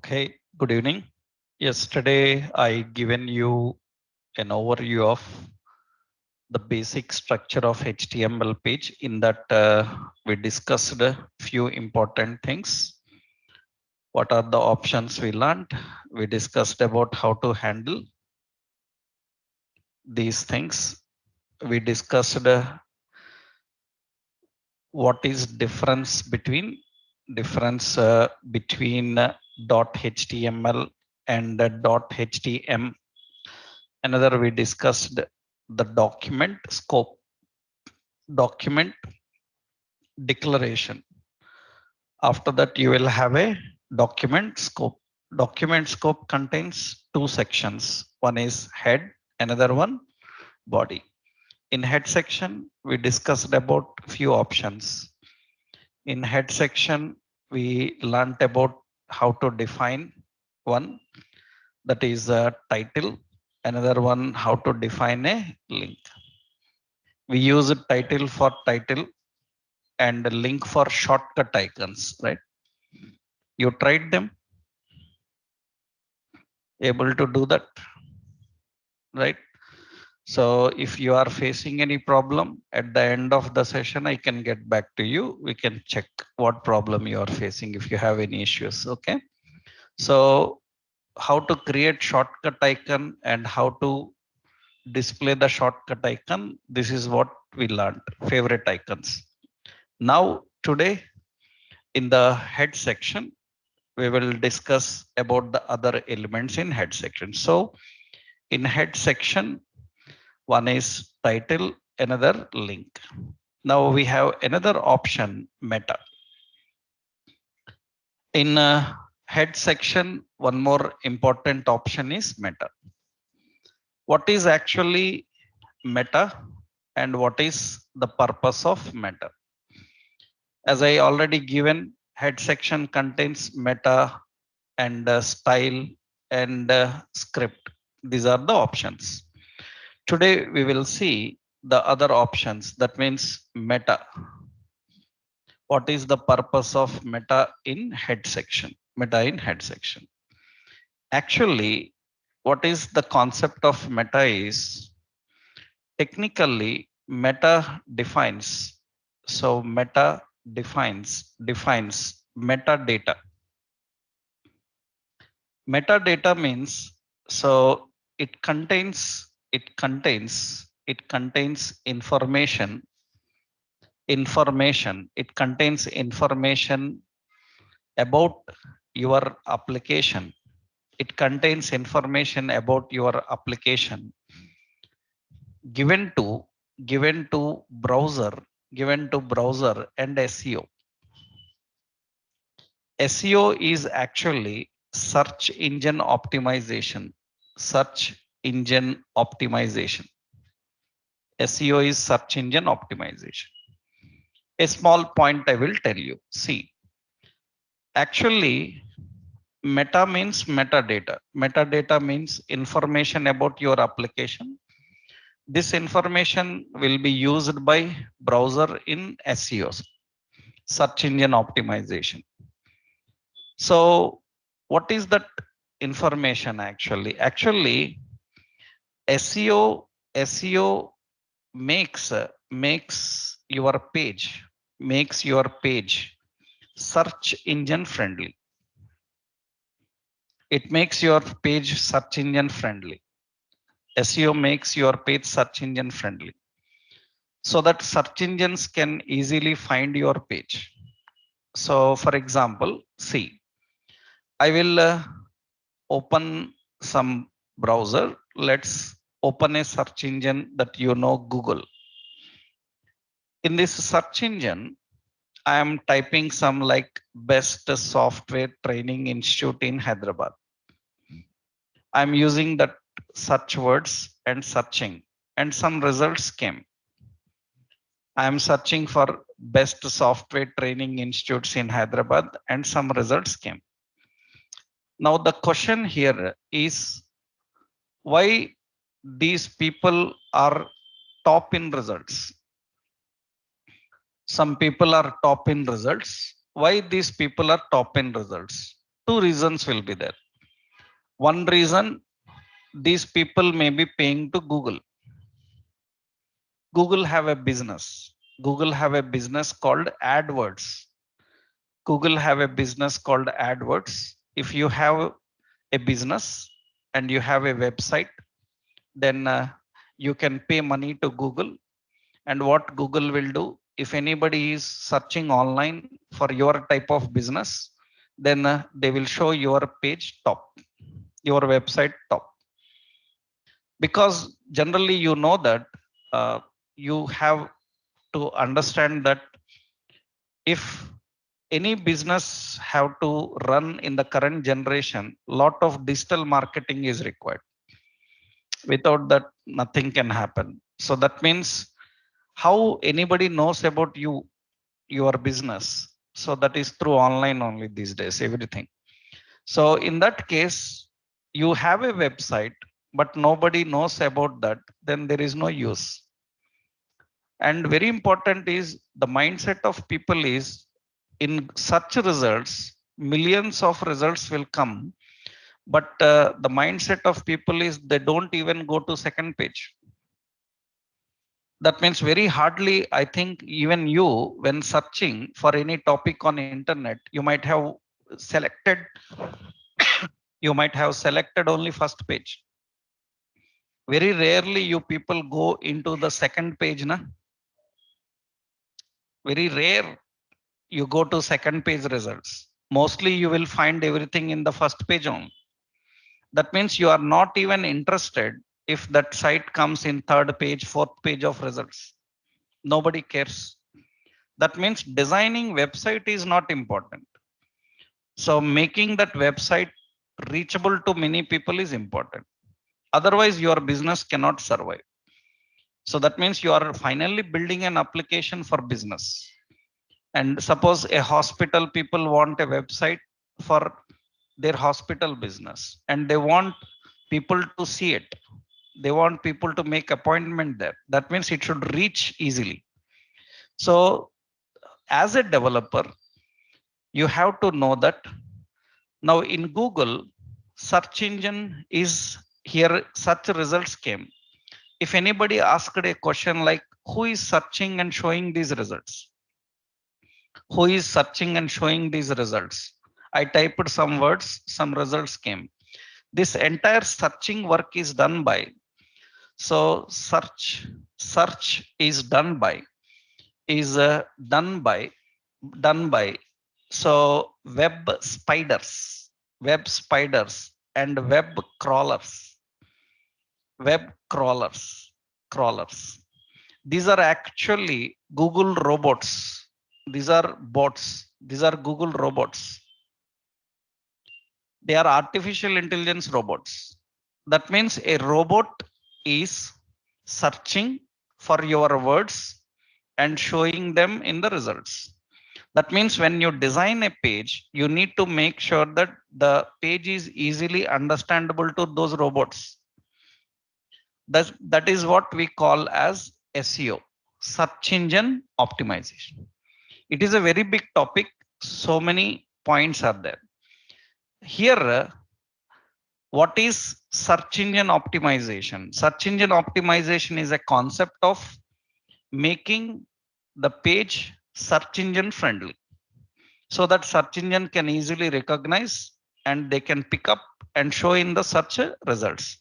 Okay, good evening. Yesterday, I given you an overview of the basic structure of HTML page. In that, we discussed a few important things. What are the options we learned? We discussed about how to handle these things. We discussed what is difference between .html and .htm. Another, we discussed the document scope, document declaration. After that, you will have a document scope. Document scope contains two sections. One is head, another one body. In head section, we discussed about few options. In head section, we learned about how to define one, that is a title. Another one, how to define a link. We use a title for title and a link for shortcut icons, right? You tried them, able to do that, right? So if you are facing any problem at the end of the session, I can get back to you. We can check what problem you are facing if you have any issues. Okay. So how to create shortcut icon and how to display the shortcut icon. This is what we learned, favorite icons. Now today in the head section, we will discuss about the other elements in head section. So in head section, one is title, another link. Now we have another option, meta. In head section, one more important option is meta. What is actually meta and what is the purpose of meta? As I already given, head section contains meta and style and script. These are the options. Today we will see the other options. That means meta. What is the purpose of meta in head section? Meta in head section. Actually, what is the concept of meta is technically meta defines. So meta defines metadata. Metadata means so it contains information. It contains information about your application. It contains information about your application given to given to browser and SEO. SEO is actually search engine optimization. Search engine optimization. SEO is search engine optimization. A small point I will tell you. See, actually, meta means metadata. Metadata means information about your application. This information will be used by browser in SEO, search engine optimization. So what is that information actually? Actually, SEO makes your page search engine friendly. It makes your page search engine friendly. SEO makes your page search engine friendly so that search engines can easily find your page. So for example, see, I will open some browser. Let's open a search engine that you know, Google. In this search engine, I am typing some like best software training institute in Hyderabad. I'm using that search words and searching, and some results came. I am searching for best software training institutes in Hyderabad, and some results came. Now the question here is why these people are top in results. Some people are top in results. Why these people are top in results? Two reasons will be there. One reason, these people may be paying to Google. Google have a business. Google have a business called AdWords. Google have a business called AdWords. If you have a business and you have a website, then you can pay money to Google. And what Google will do, if anybody is searching online for your type of business, then they will show your page top, your website top. Because generally, you know that you have to understand that if any business have to run in the current generation, lot of digital marketing is required. Without that, nothing can happen. So that means how anybody knows about you, your business. So that is through online only these days, everything. So in that case, you have a website, but nobody knows about that, then there is no use. And very important is the mindset of people is in such results, millions of results will come, but the mindset of people is they don't even go to second page. That means very hardly, I think even you, when searching for any topic on internet, you might have selected, you might have selected only first page. Very rarely you people go into the second page, na? Very rare you go to second page results. Mostly you will find everything in the first page only. That means you are not even interested if that site comes in third page, fourth page of results. Nobody cares. That means designing website is not important. So making that website reachable to many people is important. Otherwise, your business cannot survive. So that means you are finally building an application for business. And suppose a hospital people want a website for their hospital business and they want people to see it. They want people to make appointment there. That means it should reach easily. So as a developer, you have to know that now in Google, search engine is here, such results came. If anybody asked a question like, who is searching and showing these results? Who is searching and showing these results? I typed some words, some results came. This entire searching work is done by, so search is done by, is done by, so web spiders and web crawlers. These are actually Google robots. These are bots. These are Google robots. They are artificial intelligence robots. That means a robot is searching for your words and showing them in the results. That means when you design a page, you need to make sure that the page is easily understandable to those robots. That is what we call as SEO, search engine optimization. It is a very big topic. So many points are there. Here, what is search engine optimization? Search engine optimization is a concept of making the page search engine friendly, so that search engine can easily recognize and they can pick up and show in the search results.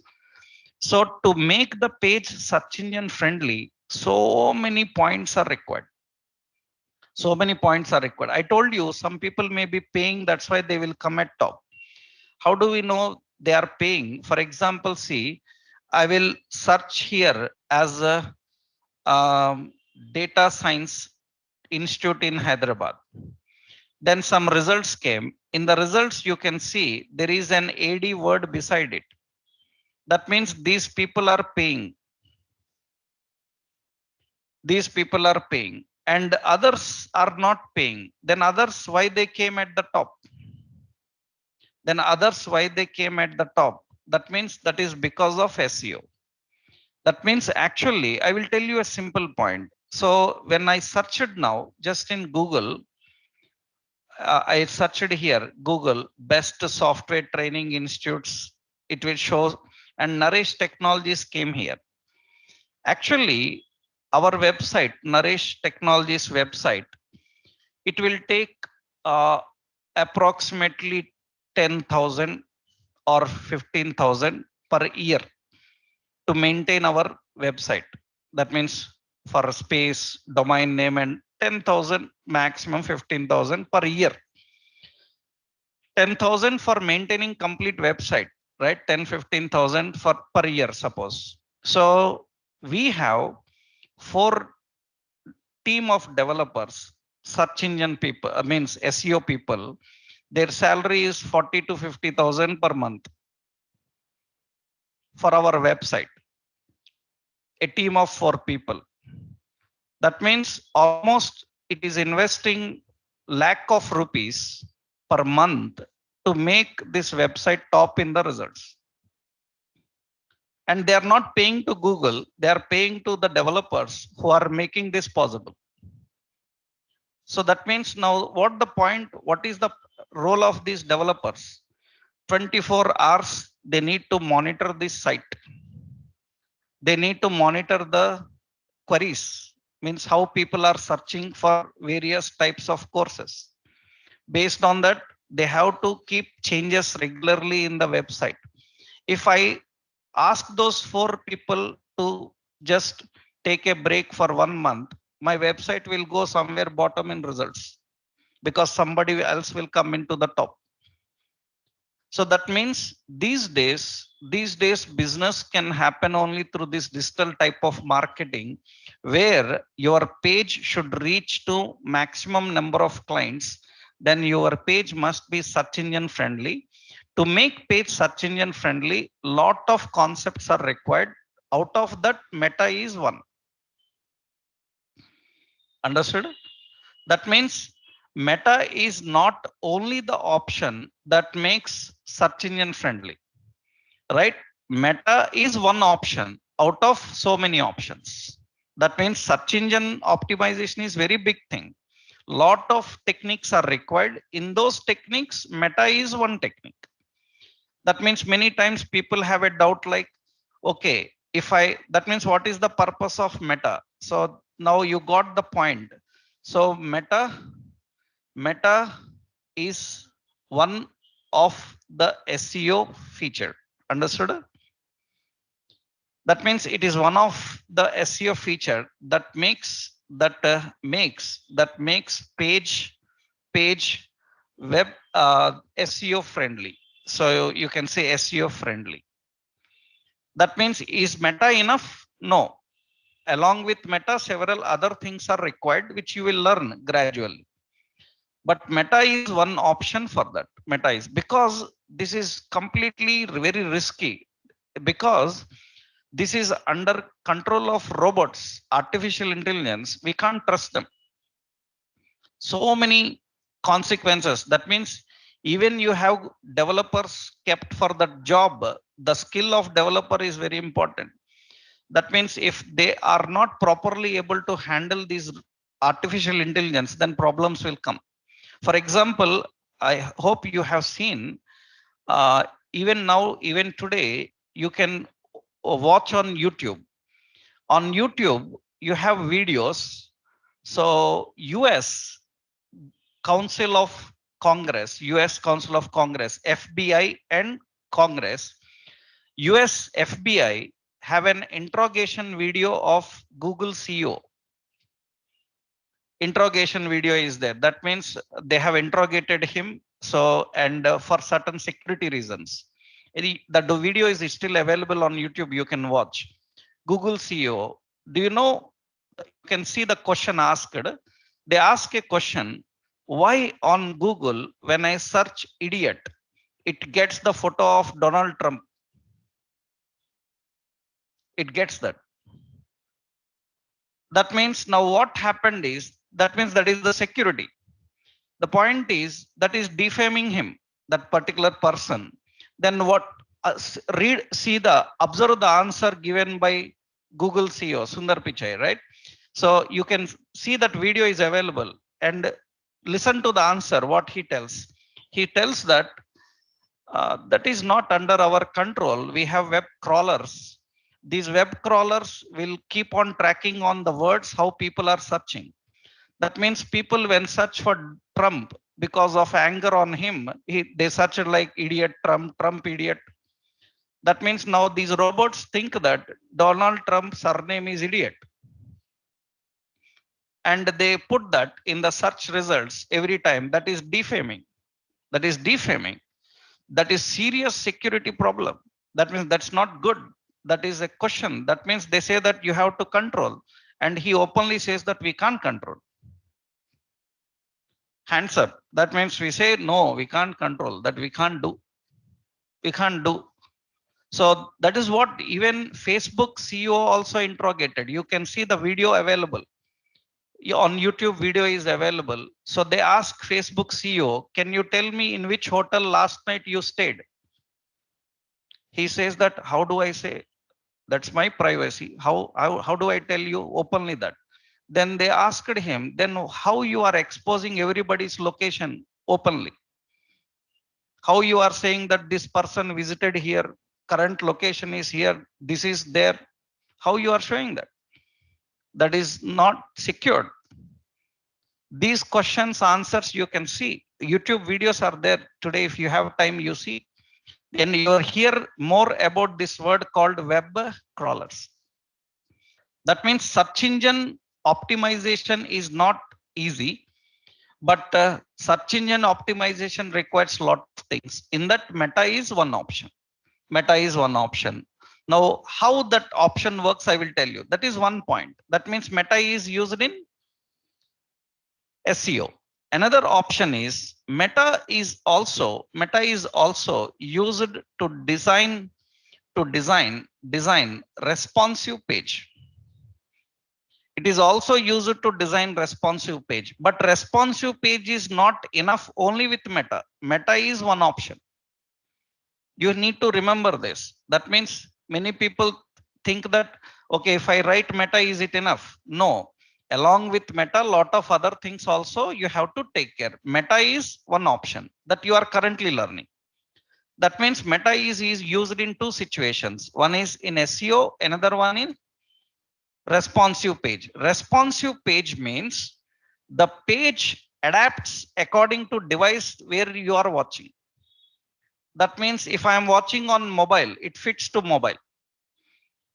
So to make the page search engine friendly, so many points are required. So many points are required. I told you some people may be paying, that's why they will come at top. How do we know they are paying? For example, see, I will search here as a data science institute in Hyderabad. Then some results came. In the results, you can see there is an AD word beside it. That means these people are paying. These people are paying and others are not paying. Then others, why they came at the top? Then others, why they came at the top? That means that is because of SEO. That means actually, I will tell you a simple point. So when I searched now, just in Google, I searched here Google best software training institutes. It will show, and Nourish Technologies came here. Actually, our website, Nourish Technologies website, it will take uh, approximately 10,000 or 15,000 per year to maintain our website. That means for space, domain name, and 10,000 maximum 15,000 per year. 10,000 for maintaining complete website, right? 10, 15,000 for per year, suppose. So we have four team of developers, search engine people, means SEO people. Their salary is 40 to 50,000 per month for our website. A team of four people. That means almost it is investing lakh of rupees per month to make this website top in the results. And they are not paying to Google, they are paying to the developers who are making this possible. So that means now what is the role of these developers? 24 hours they need to monitor this site. They need to monitor the queries, means how people are searching for various types of courses. Based on that, they have to keep changes regularly in the website. If I ask those four people to just take a break for 1 month, my website will go somewhere bottom in results because somebody else will come into the top. So that means these days business can happen only through this digital type of marketing, where your page should reach to maximum number of clients. Then your page must be search engine friendly. To make page search engine friendly, lot of concepts are required. Out of that, meta is one. Understood? That means meta is not only the option that makes search engine friendly, right? Meta is one option out of so many options. That means search engine optimization is very big thing. Lot of techniques are required. In those techniques, meta is one technique. That means many times people have a doubt like, okay, if I, that means what is the purpose of meta? So now you got the point. So meta is one of the SEO feature. Understood? That means it is one of the SEO feature that makes page web SEO friendly. So you can say SEO friendly. That means is meta enough? No. Along with meta, several other things are required, which you will learn gradually. But meta is one option for that. Meta is because this is completely very risky, because this is under control of robots, artificial intelligence. We can't trust them. So many consequences. That means even you have developers kept for that job, the skill of developer is very important. That means if they are not properly able to handle these artificial intelligence, then problems will come. For example, I hope you have seen, uh, even now, even today, you can watch on YouTube. On YouTube, you have videos. So Council of US Council of Congress, FBI and Congress, US FBI have an interrogation video of Google CEO. Interrogation video is there. That means they have interrogated him. So, and for certain security reasons, the video is still available on YouTube. You can watch. Google CEO. Do you know? You can see the question asked. They ask a question: why on Google when I search idiot, it gets the photo of Donald Trump? It gets that. That means now what happened is, that means that is the security. The point is that is defaming him, that particular person. Then what? Observe the answer given by Google CEO Sundar Pichai, right? So you can see that video is available, and Listen to the answer, what he tells. He tells that that is not under our control. We have web crawlers. These web crawlers will keep on tracking on the words how people are searching. That means people when search for Trump because of anger on him, they search it like idiot Trump, Trump idiot. That means now these robots think that Donald Trump's surname is idiot. And they put that in the search results every time. That is defaming. That is defaming. That is serious security problem. That means that's not good. That is a question. That means they say that you have to control. And he openly says that we can't control. Hands up. That means we say, no, we can't control. That we can't do. We can't do. So that is what even Facebook CEO also interrogated. You can see the video available. On YouTube video is available. So they ask Facebook CEO, can you tell me in which hotel last night you stayed? He says that, how do I say? That's my privacy. How do I tell you openly that? Then they asked him, then how you are exposing everybody's location openly? How you are saying that this person visited here, current location is here, this is there? How you are showing that? That is not secured. These questions answers you can see. YouTube videos are there today. If you have time, you see. Then you hear more about this word called web crawlers. That means search engine optimization is not easy, but search engine optimization requires a lot of things. In that, meta is one option. Meta is one option. Now, how that option works, I will tell you. That is one point. That means meta is used in SEO. Another option is meta is also used to design responsive page. It is also used to design responsive page, but responsive page is not enough only with meta. Meta is one option. You need to remember this. That means many people think that, okay, if I write meta, is it enough? No. Along with meta, lot of other things also you have to take care. Meta is one option that you are currently learning. That means meta is used in two situations. One is in SEO, another one in responsive page. Responsive page means the page adapts according to device where you are watching. That means if I am watching on mobile, it fits to mobile.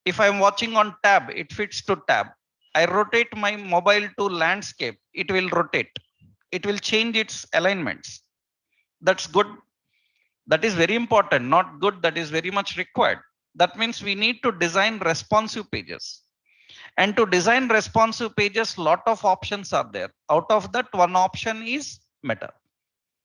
If I am watching on tab, it fits to tab. I rotate my mobile to landscape, it will rotate. It will change its alignments. That's good. That is very important, not good. That is very much required. That means we need to design responsive pages. And to design responsive pages, lot of options are there. Out of that, one option is meta.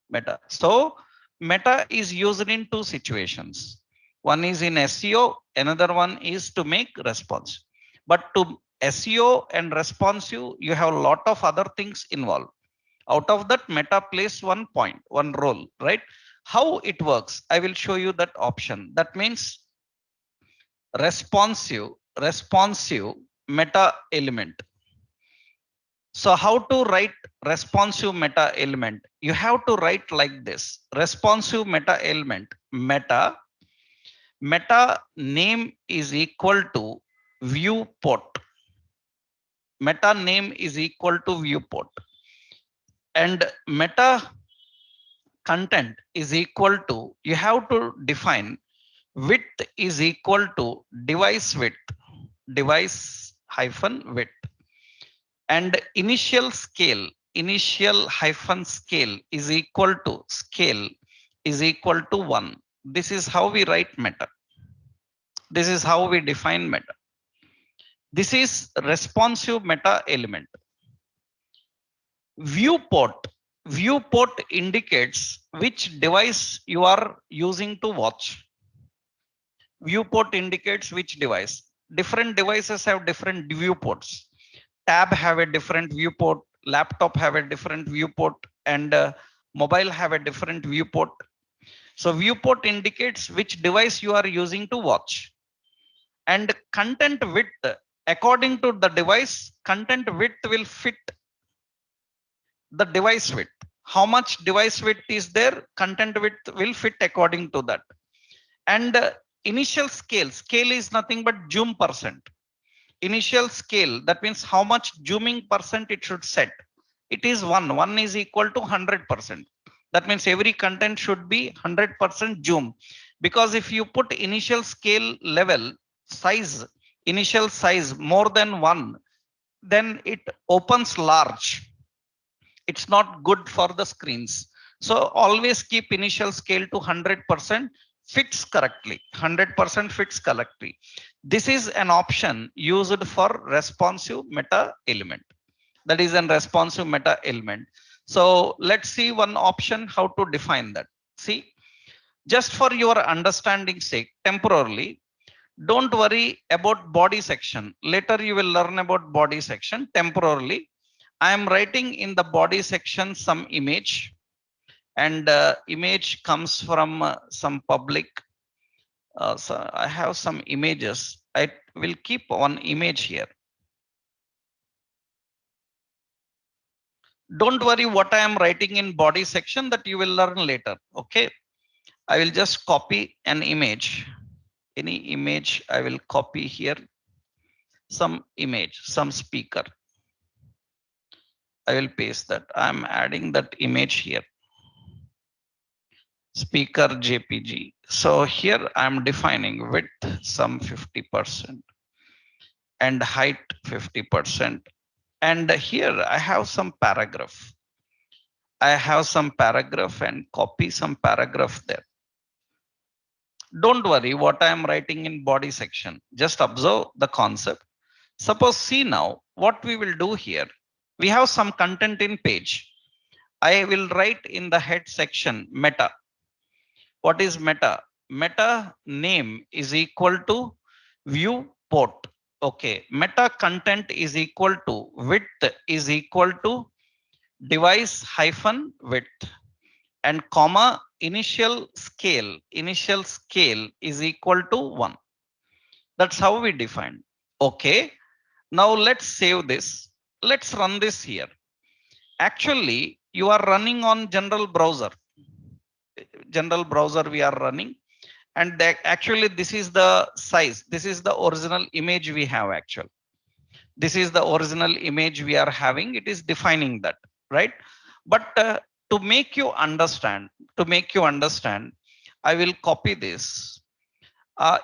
Meta. So meta is used in two situations. One is in SEO, another one is to make response. But to SEO and responsive, you have a lot of other things involved. Out of that, meta plays one point, one role, right? How it works, I will show you that option. That means responsive meta element. So how to write responsive meta element? You have to write like this. Responsive meta element. Meta name is equal to viewport. Meta name is equal to viewport. And meta content is equal to, you have to define width is equal to device width, device hyphen width. And initial hyphen scale is equal to 1. This is how we write meta. This is how we define meta. This is responsive meta element. Viewport indicates which device you are using to watch. Viewport indicates which device. Different devices have different viewports. Tab have a different viewport, laptop have a different viewport, and mobile have a different viewport. So viewport indicates which device you are using to watch. And content width, according to the device, content width will fit the device width. How much device width is there? Content width will fit according to that. And initial scale is nothing but zoom percent. Initial scale, that means how much zooming percent it should set. It is 1 is equal to 100%. That means every content should be 100% zoom, because if you put initial scale level size, initial size more than 1, then it opens large. It's not good for the screens. So always keep initial scale to 100%, fits correctly. 100% fits correctly. This is an option used for responsive meta element. That is a responsive meta element. So let's see one option how to define that. See, just for your understanding sake, temporarily, don't worry about body section. Later you will learn about body section. Temporarily, I am writing in the body section some image, and image comes from some public. So I have some images. I will keep one image here. Don't worry what I am writing in body section, that you will learn later. Okay. I will just copy an image. Any image I will copy here. Some image, some speaker. I will paste that. I'm adding that image here. Speaker JPG. So here I'm defining width some 50% and height 50%. And here I have some paragraph. I have some paragraph and copy some paragraph there. Don't worry what I am writing in body section. Just observe the concept. Suppose see now what we will do here. We have some content in page. I will write in the head section meta. What is meta? Meta name is equal to viewport. Okay. Meta content is equal to width is equal to device hyphen width, and comma initial scale is equal to 1. That's how we define. Okay. Now let's save this. Let's run this here. Actually, you are running on general browser. General browser we are running, and actually this is the size. This is the original image we have. Actually, this is the original image we are having. It is defining that, right? But to make you understand, I will copy this.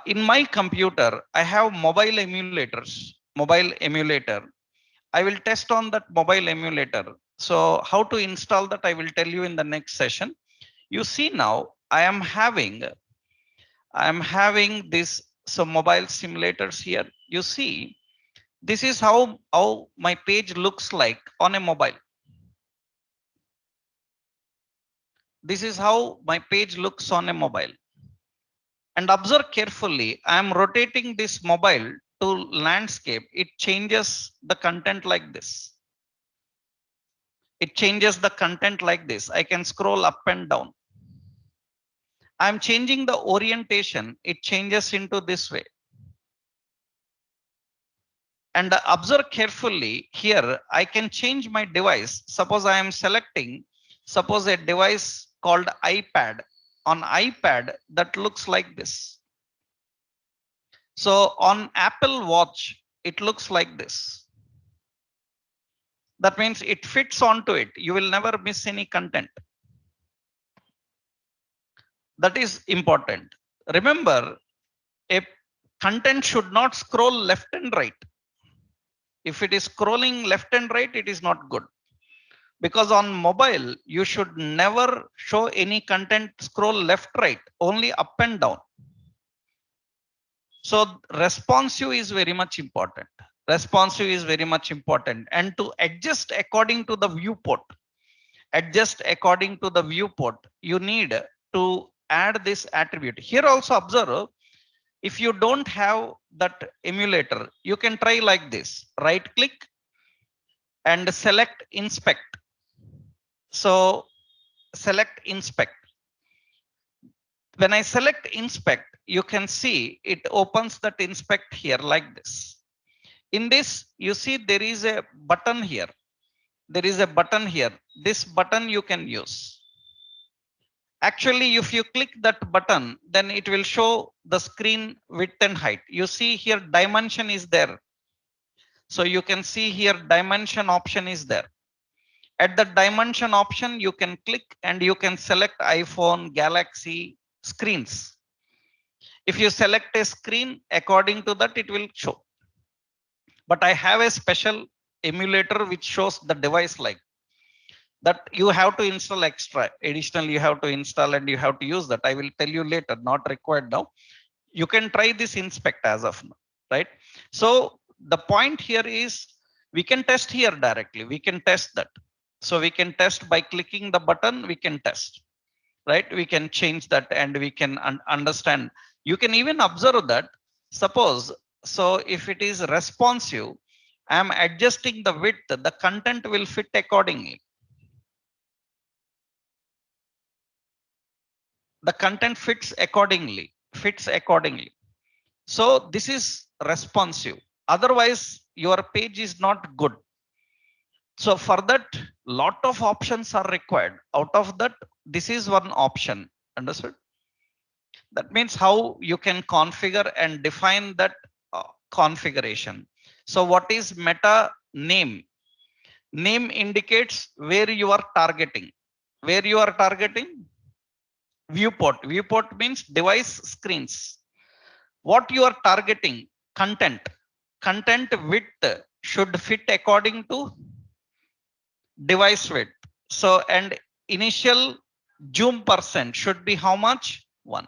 In my computer, I have mobile emulators. Mobile emulator. I will test on that mobile emulator. So how to install that, I will tell you in the next session. You see now, I am having this some mobile simulators here. You see, this is how my page looks like on a mobile. This is how my page looks on a mobile. And observe carefully, I am rotating this mobile to landscape. It changes the content like this. It changes the content like this. I can scroll up and down. I'm changing the orientation. It changes into this way. And observe carefully here. I can change my device. Suppose I am selecting, suppose a device called iPad. On iPad, that looks like this. So on Apple Watch, it looks like this. That means it fits onto it. You will never miss any content. That is important. Remember, a content should not scroll left and right. If it is scrolling left and right, it is not good. Because on mobile, you should never show any content scroll left, right, only up and down. So responsive is very much important. Responsive is very much important. And to adjust according to the viewport, you need to add this attribute. Here also observe, if you don't have that emulator, you can try like this. Right click and select inspect. So select inspect. When I select inspect, you can see it opens that inspect here like this. In this, you see there is a button here. There is a button here. This button you can use. Actually, if you click that button, then it will show the screen width and height. You see here dimension is there. So you can see here dimension option is there. At the dimension option, you can click and you can select iPhone, Galaxy screens. If you select a screen, according to that, it will show. But I have a special emulator which shows the device like that. You have to install extra additional, you have to install and you have to use that. I will tell you later, not required now. You can try this inspect as of now, right? So the point here is we can test here directly. We can test that. So we can test by clicking the button, we can test, right? We can change that and we can understand. You can even observe that. Suppose, so if it is responsive, I am adjusting the width, the content will fit accordingly. The content fits accordingly, So this is responsive. Otherwise, your page is not good. So for that, lot of options are required. Out of that, this is one option. Understood? That means how you can configure and define that configuration. So what is meta name? Name indicates where you are targeting. Where you are targeting? Viewport. Viewport means device screens. What you are targeting? Content. Content width should fit according to device width. So, and initial zoom percent should be how much? 1.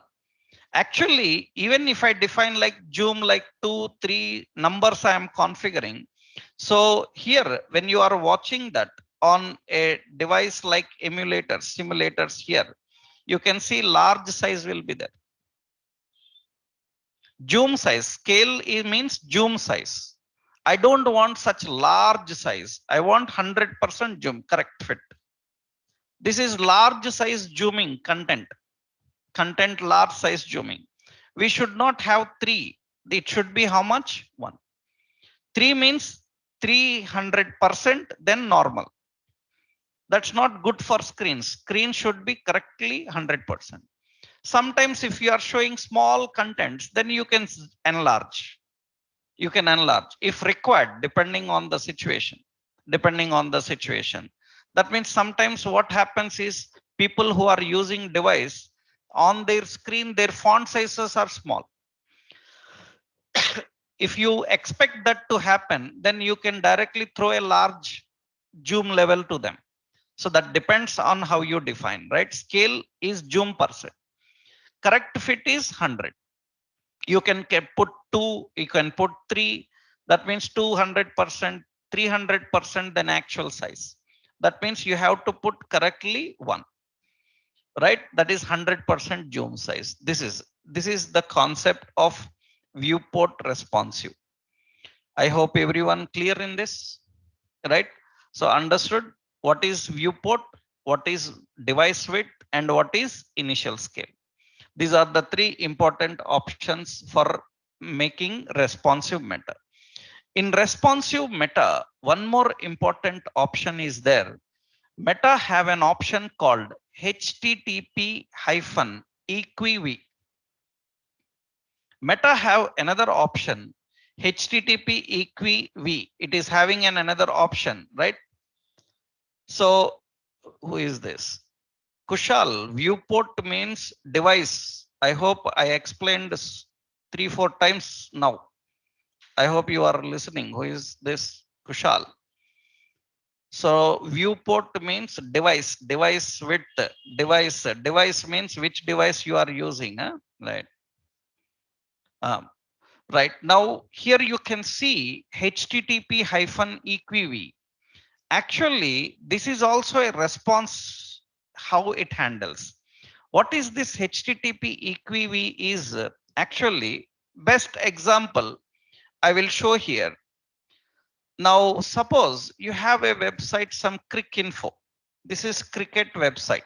Actually, even if I define like zoom like 2, 3 numbers I am configuring. So here, when you are watching that on a device like emulators, simulators here, you can see large size will be there. Zoom size, scale means zoom size. I don't want such large size. I want 100% zoom, correct fit. This is large size zooming content. Content large size zooming. We should not have 3. It should be how much? 1. 3 means 300%, then normal. That's not good for screens. Screen should be correctly 100%. Sometimes if you are showing small contents, then you can enlarge. You can enlarge if required, depending on the situation. Depending on the situation. That means sometimes what happens is people who are using device on their screen, their font sizes are small. If you expect that to happen, then you can directly throw a large zoom level to them. So that depends on how you define, right? Scale is zoom percent. Correct fit is 100. You can put 2, you can put 3. That means 200%, 300% than actual size. That means you have to put correctly 1, right? That is 100% zoom size. This is the concept of viewport responsive. I hope everyone clear in this, right? So understood what is viewport, what is device width, and what is initial scale. These are the 3 important options for making responsive meta. In responsive meta, one more important option is there. Meta have an option called HTTP-EQV. Meta have another option, HTTP-EQV. It is having another option, right? So who is this? Kushal, viewport means device. I hope I explained this 3-4 times now. I hope you are listening. Who is this? Kushal. So viewport means device, device width, device means which device you are using, huh? Right. Right now here you can see HTTP-EQV. Actually, this is also a response how it handles. What is this HTTP-EQV is actually best example I will show here. Now, suppose you have a website, some Cricinfo. This is cricket website.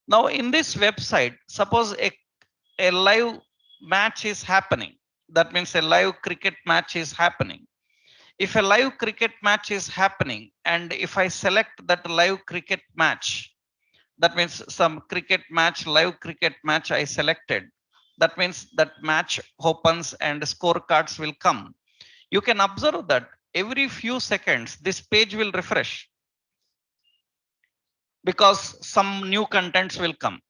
Now, in this website, suppose a live match is happening. That means a live cricket match is happening. If a live cricket match is happening and if I select that live cricket match, that means some cricket match, live cricket match I selected. That means that match opens and scorecards will come. You can observe that every few seconds this page will refresh because some new contents will come.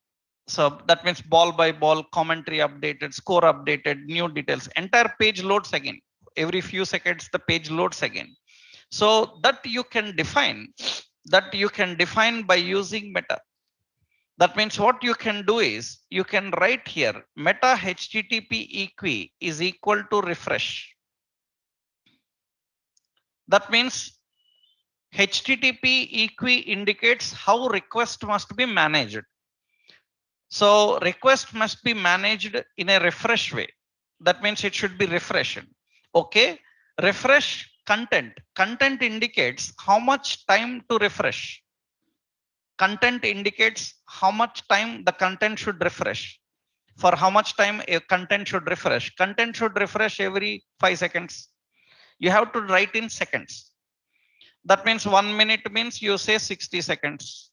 So that means ball by ball, commentary updated, score updated, new details, entire page loads again. Every few seconds the page loads again. So that you can define by using meta. That means what you can do is you can write here meta http equi is equal to refresh. That means http equi indicates how request must be managed. So request must be managed in a refresh way. That means it should be refreshed. Okay. Refresh content. Content indicates how much time to refresh. Content indicates how much time the content should refresh. For how much time a content should refresh. Content should refresh every 5 seconds. You have to write in seconds. That means 1 minute means you say 60 seconds.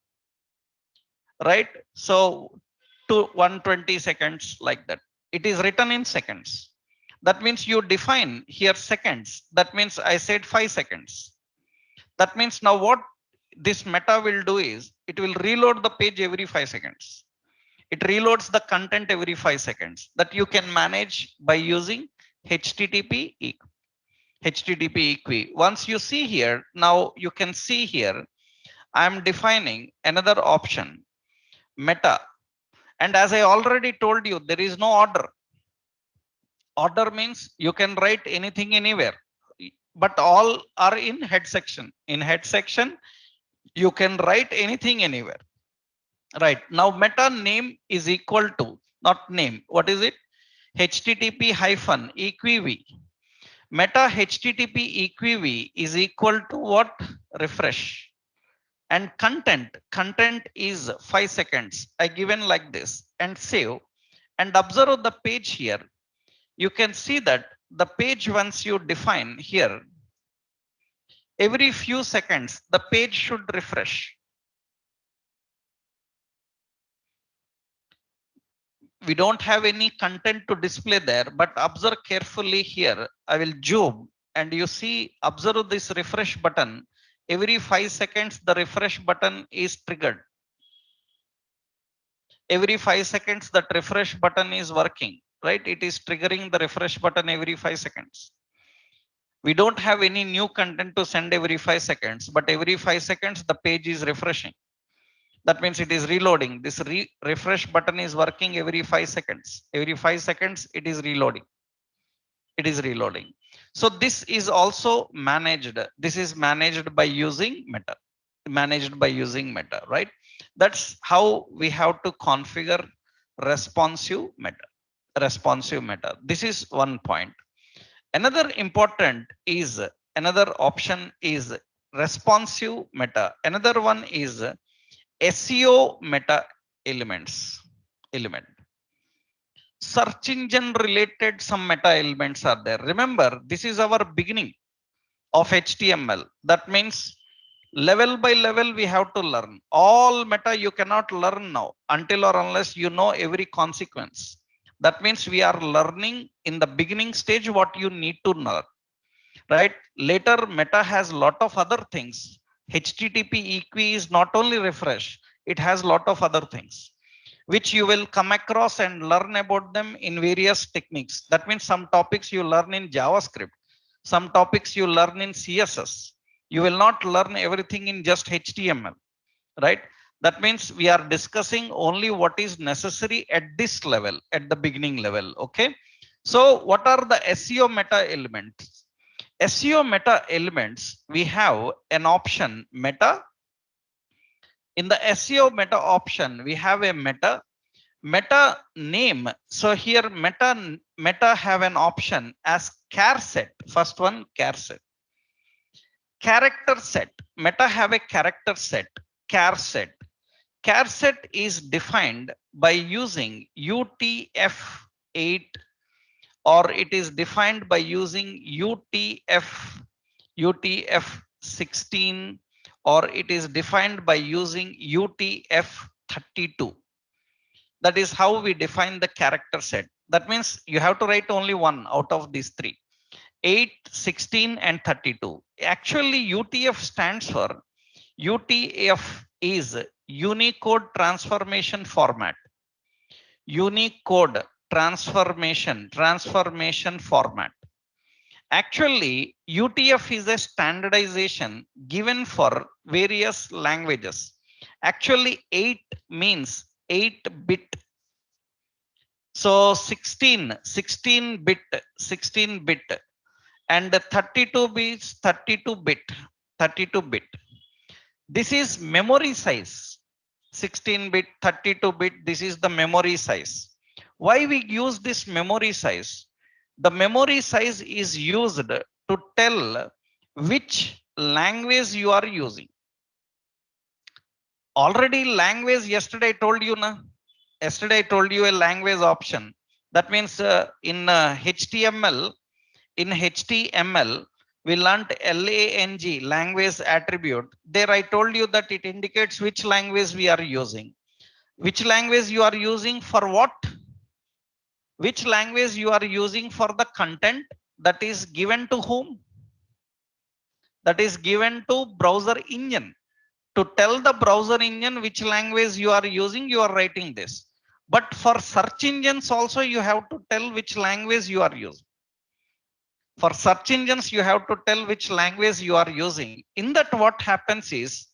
Right? So to 120 seconds like that. It is written in seconds. That means you define here seconds. That means I said 5 seconds. That means now what this meta will do is it will reload the page every 5 seconds. It reloads the content every 5 seconds that you can manage by using HTTP equi. Once you see here, now you can see here, I am defining another option, meta. And as I already told you, there is no order. Order means you can write anything anywhere, but all are in head section. In head section, you can write anything anywhere. Right now, meta name is equal to not name. What is it? HTTP hyphen eqv. Meta HTTP eqv is equal to what? Refresh. And content is 5 seconds. I given like this and save and observe the page here. You can see that the page once you define here, every few seconds, the page should refresh. We don't have any content to display there, but observe carefully here. I will zoom and you see, observe this refresh button. Every 5 seconds, the refresh button is triggered. Every 5 seconds, that refresh button is working, right? It is triggering the refresh button every 5 seconds. We don't have any new content to send every 5 seconds, but every 5 seconds, the page is refreshing. That means it is reloading. This refresh button is working every 5 seconds. Every 5 seconds, it is reloading. It is reloading. So this is also managed. This is managed by using meta. Managed by using meta, right? That's how we have to configure responsive meta. Responsive meta. This is one point. Another important is another option is responsive meta. Another one is SEO meta element. Search engine related some meta elements are there. Remember, this is our beginning of HTML. That means level by level we have to learn. All meta you cannot learn now until or unless you know every consequence. That means we are learning in the beginning stage what you need to learn. Right? Later meta has lot of other things. HTTP equi is not only refresh, it has lot of other things which you will come across and learn about them in various techniques. That means some topics you learn in JavaScript, some topics you learn in CSS. You will not learn everything in just HTML, right? That means we are discussing only what is necessary at this level, at the beginning level, okay? So what are the SEO meta elements? SEO meta elements, we have an option meta. In the SEO meta option, we have a meta name. So here meta have an option as char set. First one, char set. Character set. Meta have a character set, char set. Char set is defined by using UTF-8 or it is defined by using UTF UTF-16, or it is defined by using UTF-32. That is how we define the character set. That means you have to write only one out of these three: 8, 16, and 32. Actually, UTF stands for, UTF is Unicode Transformation Format. Unicode transformation format. Actually, UTF is a standardization given for various languages. Actually, 8 means 8-bit. So 16 bit, and 32 bits, 32 bit. This is memory size. 16-bit, 32-bit, this is the memory size. Why we use this memory size? The memory size is used to tell which language you are using. Already language, yesterday I told you, na? Yesterday I told you a language option. That means in HTML, we learnt LANG, language attribute. There I told you that it indicates which language we are using. Which language you are using for what? Which language you are using for the content that is given to whom? That is given to browser engine. To tell the browser engine which language you are using, you are writing this. But for search engines also, you have to tell which language you are using. For search engines, you have to tell which language you are using. In that, what happens is,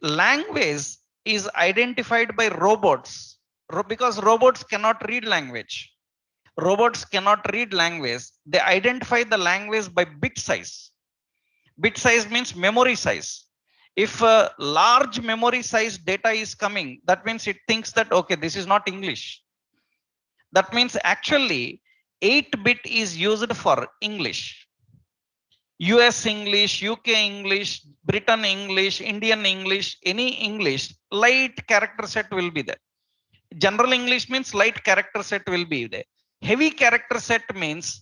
language is identified by robots, because robots cannot read language. Robots cannot read language. They identify the language by bit size. Bit size means memory size. If a large memory size data is coming, that means it thinks that, okay, this is not English. That means actually 8-bit is used for English. US English, UK English, Britain English, Indian English, any English, light character set will be there. General English means light character set will be there. Heavy character set means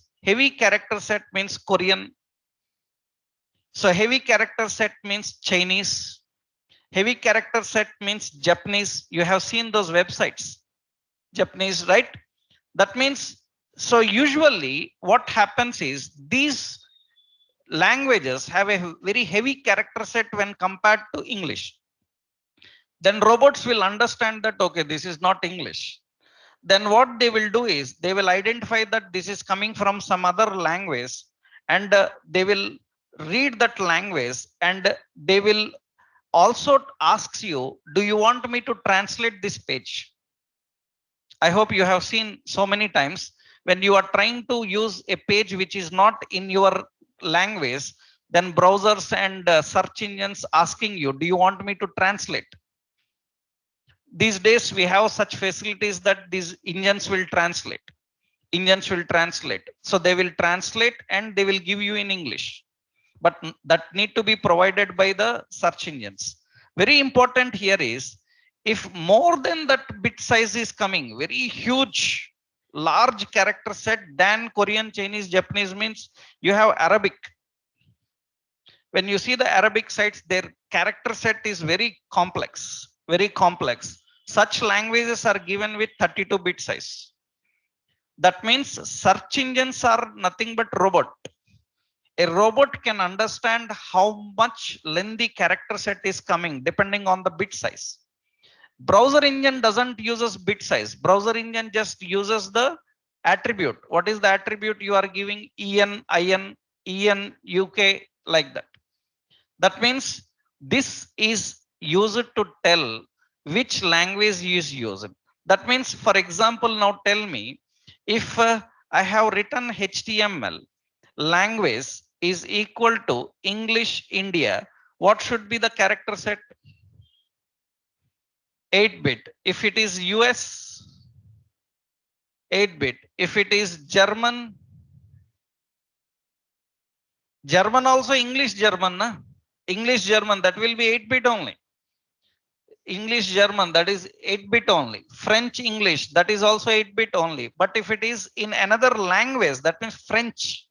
Korean. So heavy character set means Chinese. Heavy character set means Japanese. You have seen those websites, Japanese, right? That means, so usually what happens is, these languages have a very heavy character set when compared to English. Then robots will understand that, okay, this is not English. Then what they will do is, they will identify that this is coming from some other language, and they will read that language, and they will also ask you, do you want me to translate this page? I hope you have seen so many times when you are trying to use a page which is not in your language, then browsers and search engines asking you, do you want me to translate? These days we have such facilities that these engines will translate. So they will translate and they will give you in English, but that need to be provided by the search engines. Very important here is, if more than that bit size is coming, very huge, large character set than Korean, Chinese, Japanese, means you have Arabic. When you see the Arabic sites, their character set is very complex, very complex. Such languages are given with 32-bit size. That means search engines are nothing but robot. A robot can understand how much lengthy character set is coming depending on the bit size. Browser engine doesn't use bit size. Browser engine just uses the attribute. What is the attribute you are giving? EN, UK, like that. That means this is used to tell which language is used. That means, for example, now tell me, if I have written HTML, language is equal to English India, what should be the character set? 8-bit. If it is US, 8-bit. If it is German also English German, na? English German, that will be 8-bit only. English German, that is 8-bit only. French English, that is also 8-bit only. But if it is in another language, that means French.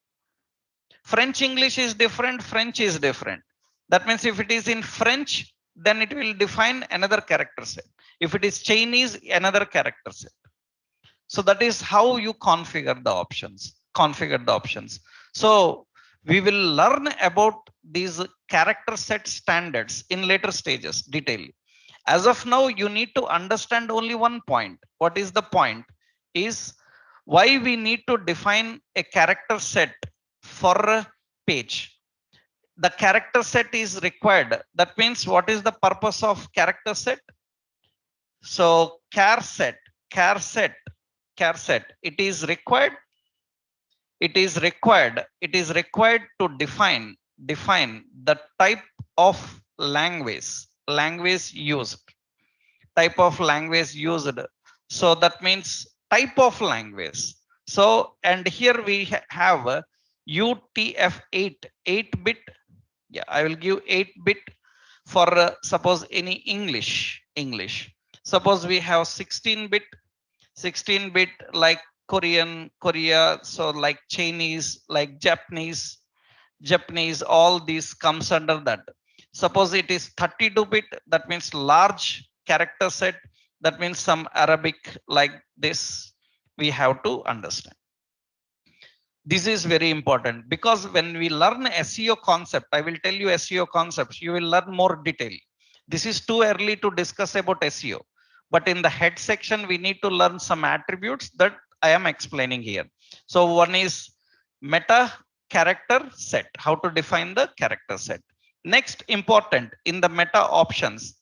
French English is different, French is different. That means if it is in French, then it will define another character set. If it is Chinese, another character set. So that is how you configure the options. So we will learn about these character set standards in later stages detail. As of now, you need to understand only one point. What is the point? Is why we need to define a character set for a page. The character set is required. That means what is the purpose of character set? So char set, char set, char set. It is required to define the type of language used. Type of language used. So that means type of language. So and here we have UTF-8 8-bit. Yeah, I will give 8-bit for suppose any English. Suppose we have 16-bit like Korea, so like Chinese, like Japanese, all these comes under that. Suppose it is 32-bit, that means large character set, that means some Arabic like this, we have to understand. This is very important because when we learn SEO concept, I will tell you SEO concepts, you will learn more detail. This is too early to discuss about SEO, but in the head section, we need to learn some attributes that I am explaining here. So one is meta character set, how to define the character set. Next important in the meta options,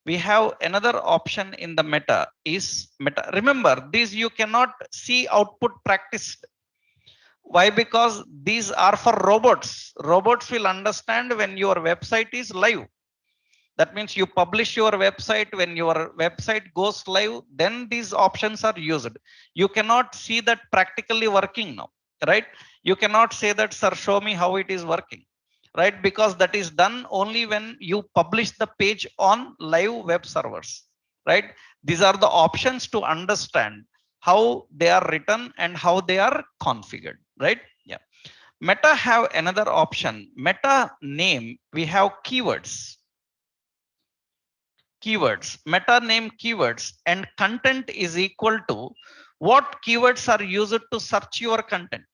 we have another option in the meta is meta. Remember, these you cannot see output practiced. Why? Because these are for robots. Robots will understand when your website is live. That means you publish your website. When your website goes live, then these options are used. You cannot see that practically working now, right? You cannot say that, sir, show me how it is working, right? Because that is done only when you publish the page on live web servers, right? These are the options to understand how they are written and how they are configured, right? Yeah. Meta have another option. Meta name, we have keywords. Meta name keywords, and content is equal to what keywords are used to search your content.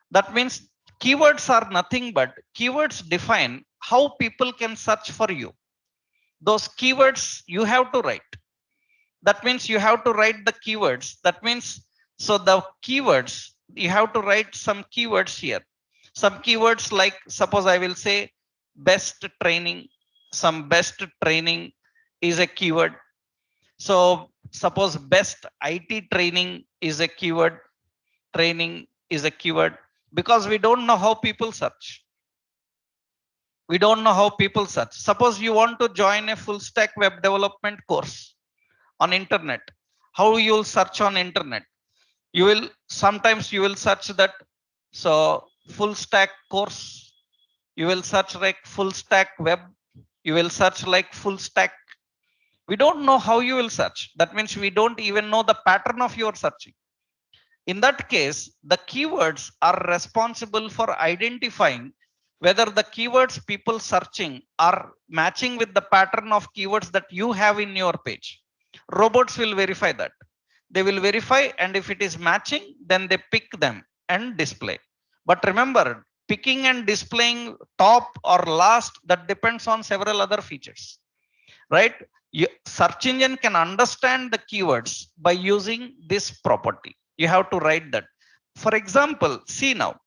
That means keywords are nothing but keywords define how people can search for you. Those keywords you have to write. That means you have to write the keywords. That means, so the keywords, you have to write some keywords here. Some keywords like, suppose I will say best training. Some best training is a keyword. So suppose best IT training is a keyword. Training is a keyword because we don't know how people search. Suppose you want to join a full stack web development course on internet. How you will search on internet? Sometimes you will search that. So full stack course, you will search like full stack web. You will search like full stack. We don't know how you will search. That means we don't even know the pattern of your searching. In that case, the keywords are responsible for identifying whether the keywords people searching are matching with the pattern of keywords that you have in your page. Robots will verify that. They will verify, and if it is matching, then they pick them and display. But remember, picking and displaying top or last, that depends on several other features, right? Search engine can understand the keywords by using this property. You have to write that. For example, see now,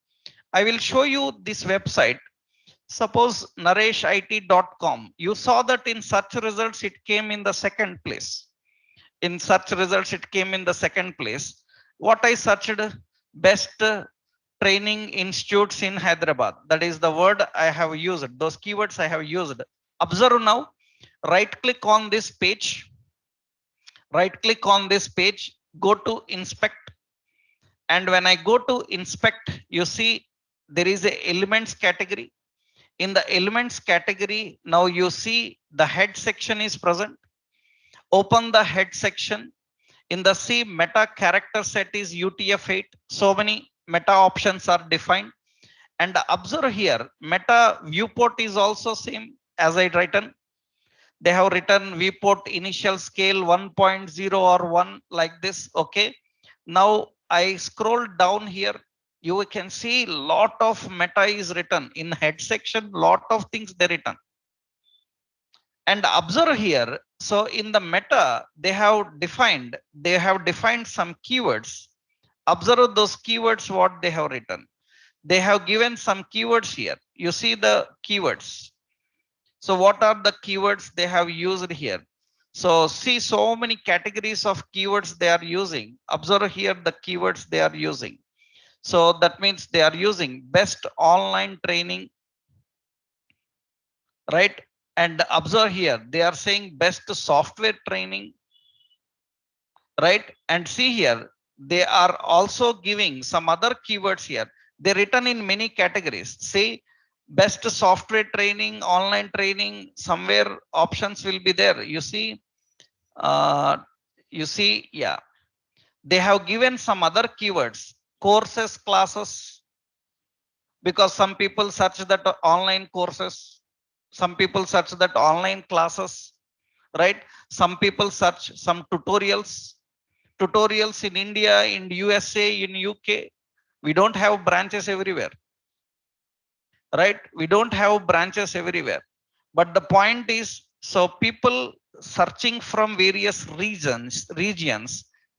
I will show you this website. Suppose nareshit.com. You saw that in search results, it came in the second place. What I searched, best training institutes in Hyderabad. That is the word I have used. Those keywords I have used. Observe now, right click on this page. Go to inspect. And when I go to inspect, you see there is a elements category. In the elements category, now you see the head section is present. Open the head section. In the C, meta character set is UTF-8. So many meta options are defined. And observe here, meta viewport is also same as I written. They have written viewport initial scale 1.0 or 1 like this. Okay. Now I scroll down here. You can see lot of meta is written in head section. Lot of things they written. And observe here. So in the meta, they have defined some keywords. Observe those keywords, what they have written. They have given some keywords here. You see the keywords. So what are the keywords they have used here? So see so many categories of keywords they are using. Observe here the keywords they are using. So that means they are using best online training, right? And observe here, they are saying best software training, right? And see here, they are also giving some other keywords here. They written in many categories. See, best software training, online training, somewhere options will be there. Uh, you see, yeah. They have given some other keywords, courses, classes, because some people search that online courses, some people search that online classes, right? Some people search some tutorials in India, in USA, in UK. We don't have branches everywhere, right? We don't have branches everywhere. But the point is, so people searching from various regions,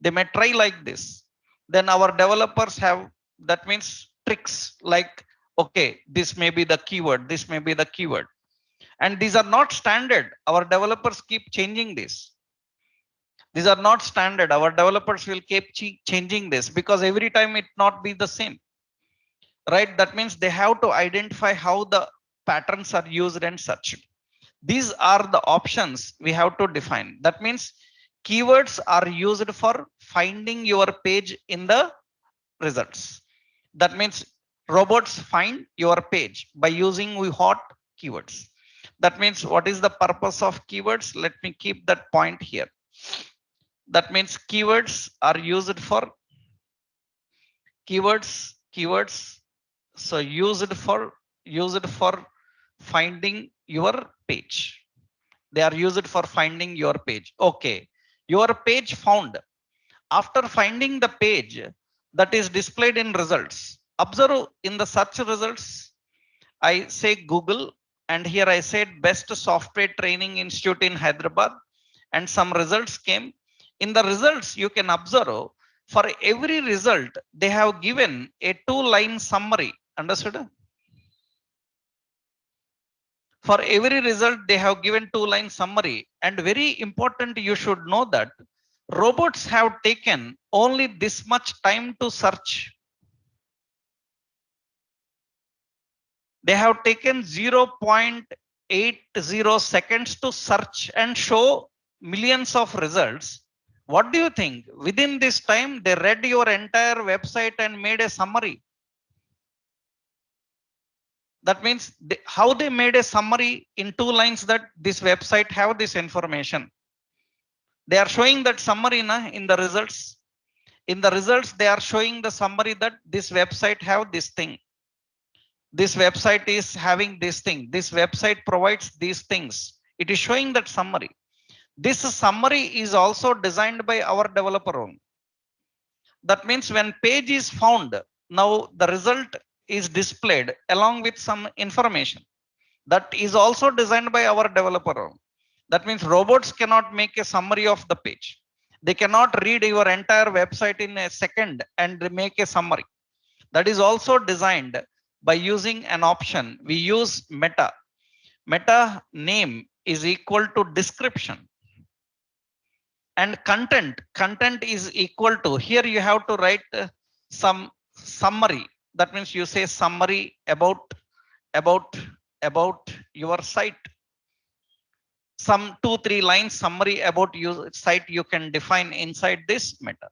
they may try like this. Then our developers have, that means tricks like, okay, this may be the keyword, this may be the keyword. And these are not standard. Our developers keep changing this. These are not standard. Our developers will keep changing this because every time it not be the same, right? That means they have to identify how the patterns are used and such. These are the options we have to define. That means keywords are used for finding your page in the results. That means robots find your page by using what keywords. That means what is the purpose of keywords? Let me keep that point here. That means keywords are used for keywords. So used for finding your page. They are used for finding your page. Okay. Your page found. After finding the page that is displayed in results, observe in the search results, I say Google, and here I said best software training institute in Hyderabad, and some results came. In the results, you can observe for every result, they have given a 2-line summary. Understood? For every result, they have given 2-line summary. And very important, you should know that robots have taken only this much time to search. They have taken 0.80 seconds to search and show millions of results. What do you think? Within this time, they read your entire website and made a summary. That means how they made a summary in 2 lines that this website have this information. They are showing that summary in the results. In the results, they are showing the summary that this website have this thing. This website is having this thing. This website provides these things. It is showing that summary. This summary is also designed by our developer own. That means when page is found, now the result is displayed along with some information. That is also designed by our developer own. That means robots cannot make a summary of the page. They cannot read your entire website in a second and make a summary. That is also designed by using an option. We use meta. Meta name is equal to description. And content is equal to, here you have to write some summary. That means you say summary about your site. Some 2-3 lines summary about your site you can define inside this meta.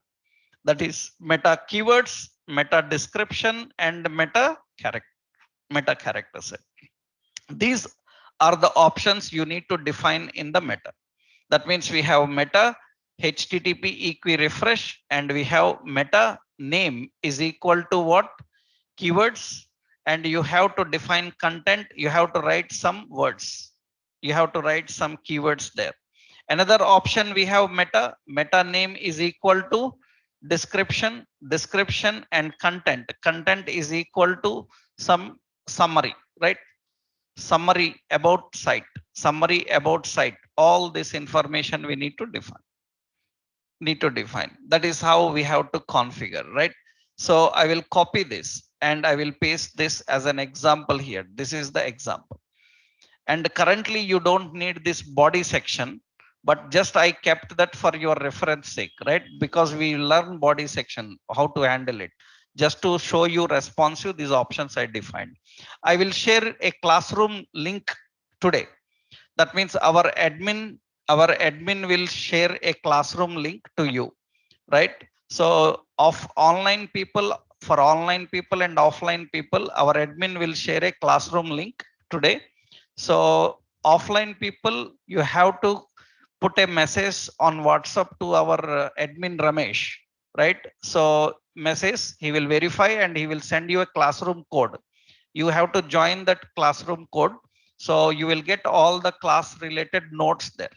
That is meta keywords, meta description, and meta character set. These are the options you need to define in the meta. That means we have meta. HTTP equi refresh, and we have meta name is equal to what? Keywords, and you have to define content. You have to write some words. You have to write some keywords there. Another option we have meta name is equal to description and content is equal to some summary, right? Summary about site. All this information we need to define. That is how we have to configure, right? So I will copy this and I will paste this as an example here. This is the example. And currently you don't need this body section, but just I kept that for your reference sake, right? Because we learn body section how to handle it. Just to show you responsive, these options I defined. I will share a classroom link today. That means our admin will share a classroom link to you, right? So of online people, for online people and offline people, our admin will share a classroom link today. So offline people, you have to put a message on WhatsApp to our admin Ramesh, right? So message, he will verify and he will send you a classroom code. You have to join that classroom code, so you will get all the class related notes there,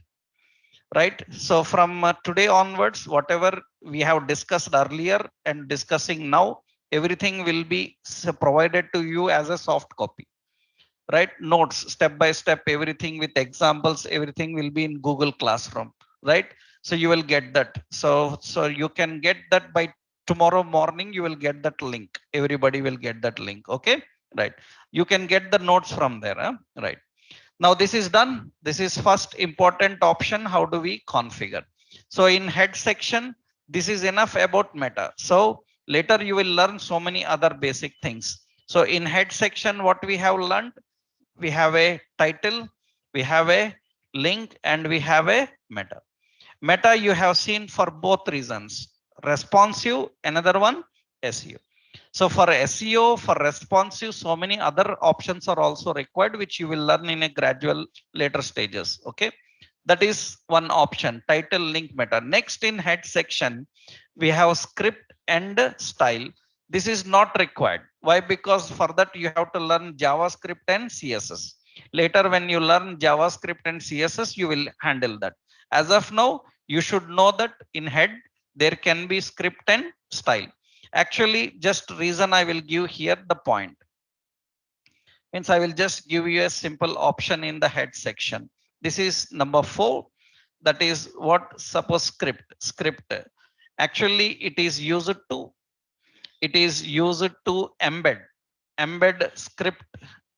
right? So from today onwards, whatever we have discussed earlier and discussing now, everything will be provided to you as a soft copy, right? Notes step by step, everything with examples, everything will be in Google Classroom, right? So you will get that. So you can get that by tomorrow morning. You will get that link. Everybody will get that link. Okay, right? You can get the notes from there, huh? Right? Now this is done. This is first important option. How do we configure? So in head section, this is enough about meta. So later you will learn so many other basic things. So in head section, what we have learned, we have a title, we have a link, and we have a meta. Meta you have seen for both reasons: responsive, another one SEO. So for SEO, for responsive, so many other options are also required, which you will learn in a gradual later stages. Okay, that is one option: title, link, meta. Next, in head section, we have script and style. This is not required. Why? Because for that you have to learn JavaScript and CSS. Later when you learn JavaScript and CSS, you will handle that. As of now, you should know that in head there can be script and style. Actually, just reason I will give here the point means I will just give you a simple option in the head section. This is number 4. That is what? Suppose script. Actually, it is used to embed script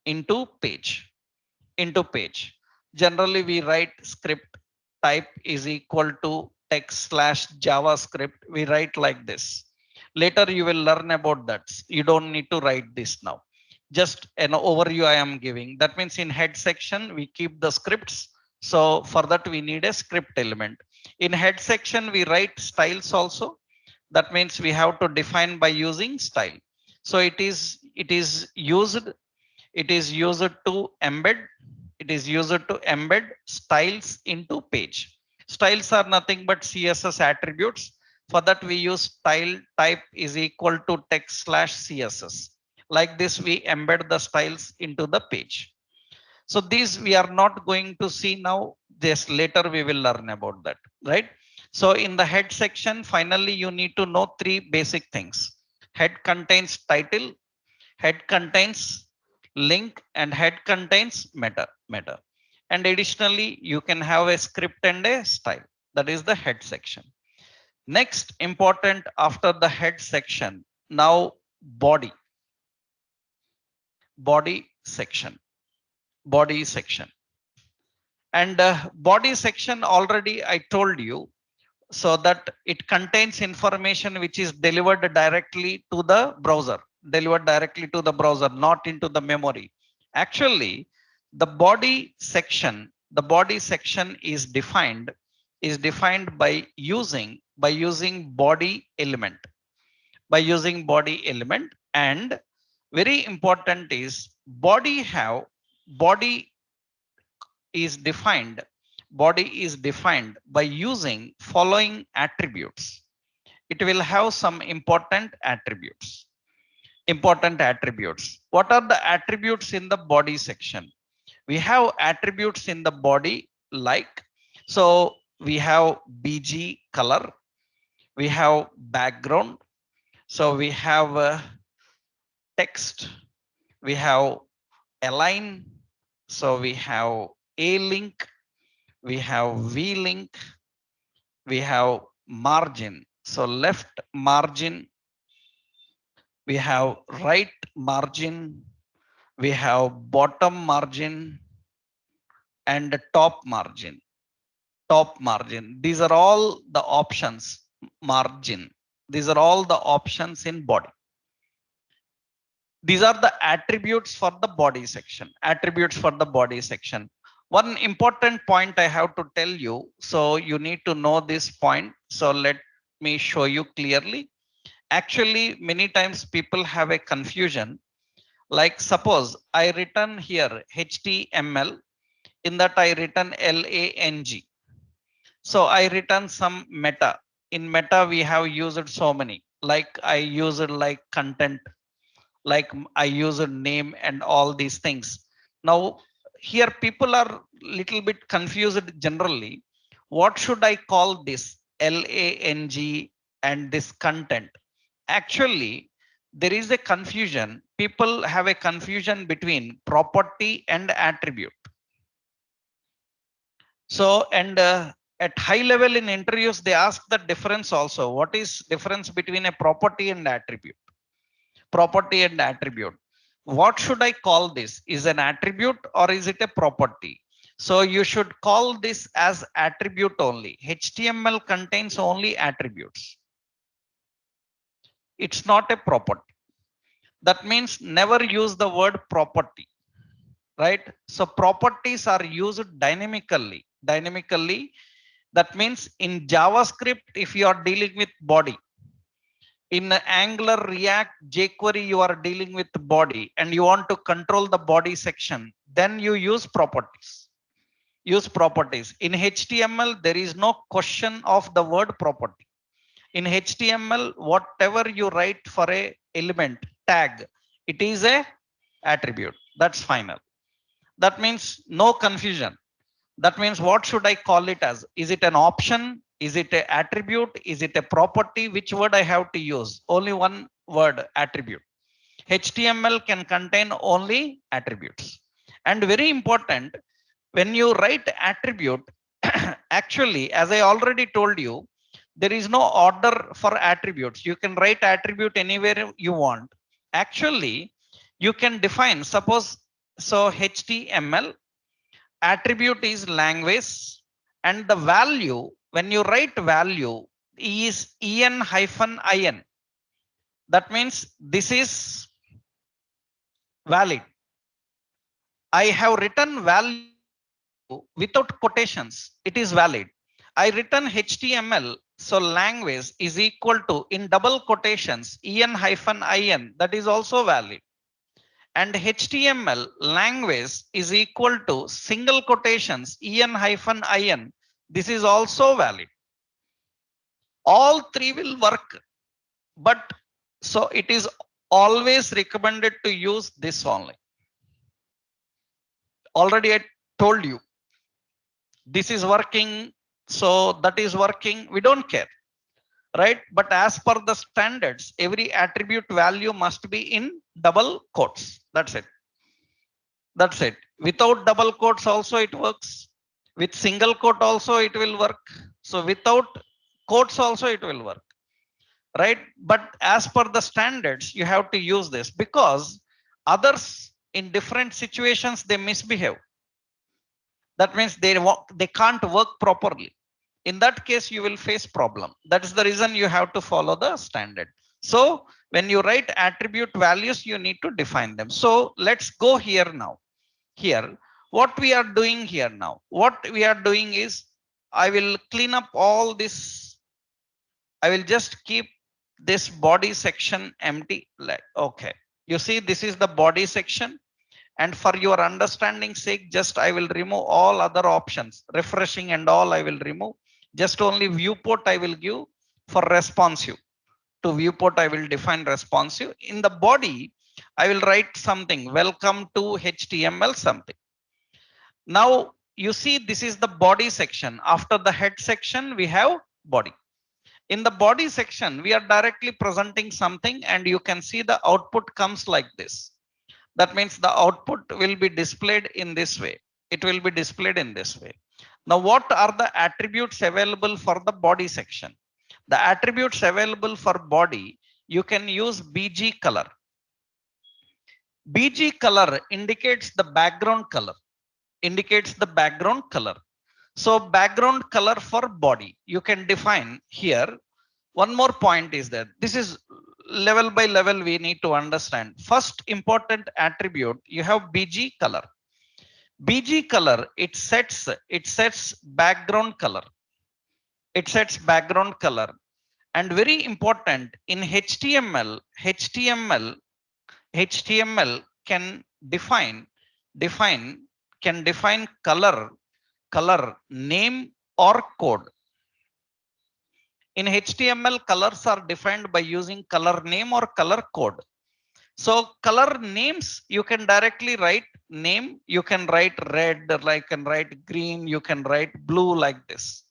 into page. Generally, we write script type is equal to text/JavaScript. We write like this. Later, you will learn about that. You don't need to write this now. Just an overview I am giving. That means in head section, we keep the scripts. So for that, we need a script element. In head section, we write styles also. That means we have to define by using style. So it is used to embed styles into page. Styles are nothing but CSS attributes. For that we use style type is equal to text/CSS. Like this we embed the styles into the page. So these we are not going to see now. This later we will learn about that, right? So in the head section, finally you need to know 3 basic things. Head contains title, head contains link, and head contains meta. And additionally you can have a script and a style. That is the head section. Next important after the head section, now body body section body section. And body section, already I told you, so that it contains information which is delivered directly to the browser, not into the memory. Actually, the body section is defined by using body element. And very important is body is defined Body is defined by using following attributes. It will have some important attributes. Important attributes. What are the attributes in the body section? We have attributes in the body like, so we have BG color, we have background, so we have text, we have align, so we have A link, we have V link, we have margin. So left margin, we have right margin, we have bottom margin and top margin. Top margin. These are all the options. Margin. These are all the options in body. These are the attributes for the body section. Attributes for the body section. One important point I have to tell you. So you need to know this point. So let me show you clearly. Actually, many times people have a confusion. Like suppose I written here HTML. In that I written LANG. So I written some meta. In meta, we have used so many. Like I used like content, like I used name and all these things. Now here people are little bit confused generally. What should I call this LANG and this content? Actually, there is a confusion. People have a confusion between property and attribute. So, and at high level in interviews, they ask the difference also. What is difference between a property and attribute? Property and attribute. What should I call this? Is an attribute or is it a property? So you should call this as attribute only. HTML contains only attributes. It's not a property. That means never use the word property, right? So properties are used dynamically. Dynamically, that means in JavaScript, if you are dealing with body, in Angular, React, jQuery, you are dealing with body and you want to control the body section, then you use properties. Use properties. In HTML, there is no question of the word property. In HTML, whatever you write for a element tag, it is a attribute. That's final. That means no confusion. That means what should I call it as? Is it an option? Is it an attribute? Is it a property? Which word I have to use? Only one word, attribute. HTML can contain only attributes. And very important, when you write attribute, actually, as I already told you, there is no order for attributes. You can write attribute anywhere you want. Actually, you can define, suppose, so HTML attribute is language and the value, when you write value, is en-in. That means this is valid. I have written value without quotations. It is valid. I written HTML, so language is equal to in double quotations en-in. That is also valid. And HTML language is equal to single quotations en-in. This is also valid. All three will work, but so it is always recommended to use this only. Already I told you this is working, so that is working. We don't care, right? But as per the standards, every attribute value must be in double quotes. That's it. That's it. Without double quotes also it works. With single quote also it will work. So without quotes also it will work, right? But as per the standards, you have to use this because others in different situations they misbehave. That means they can't work properly. In that case, you will face problem. That is the reason you have to follow the standard. So when you write attribute values, you need to define them. So let's go here now. Here, what we are doing here now, what we are doing is I will clean up all this. I will just keep this body section empty. Like, okay, you see, this is the body section And for your understanding sake, just I will remove all other options, refreshing and all I will remove. Just only viewport I will give for responsive. To viewport, I will define responsive. In the body, I will write something, welcome to HTML something. Now you see this is the body section. After the head section, we have body. In the body section, we are directly presenting something and you can see the output comes like this. That means the output will be displayed in this way. It will be displayed in this way. Now, what are the attributes available for the body section? The attributes available for body, you can use BG color. BG color indicates the background color. Indicates the background color. So background color for body, you can define here. One more point is that this is level by level we need to understand. First important attribute, you have BG color. BG color, it sets background color. It sets background color. And very important in HTML can define color name or code. In HTML, colors are defined by using color name or color code. So color names, you can directly write name, you can write red, you can write green, you can write blue like this.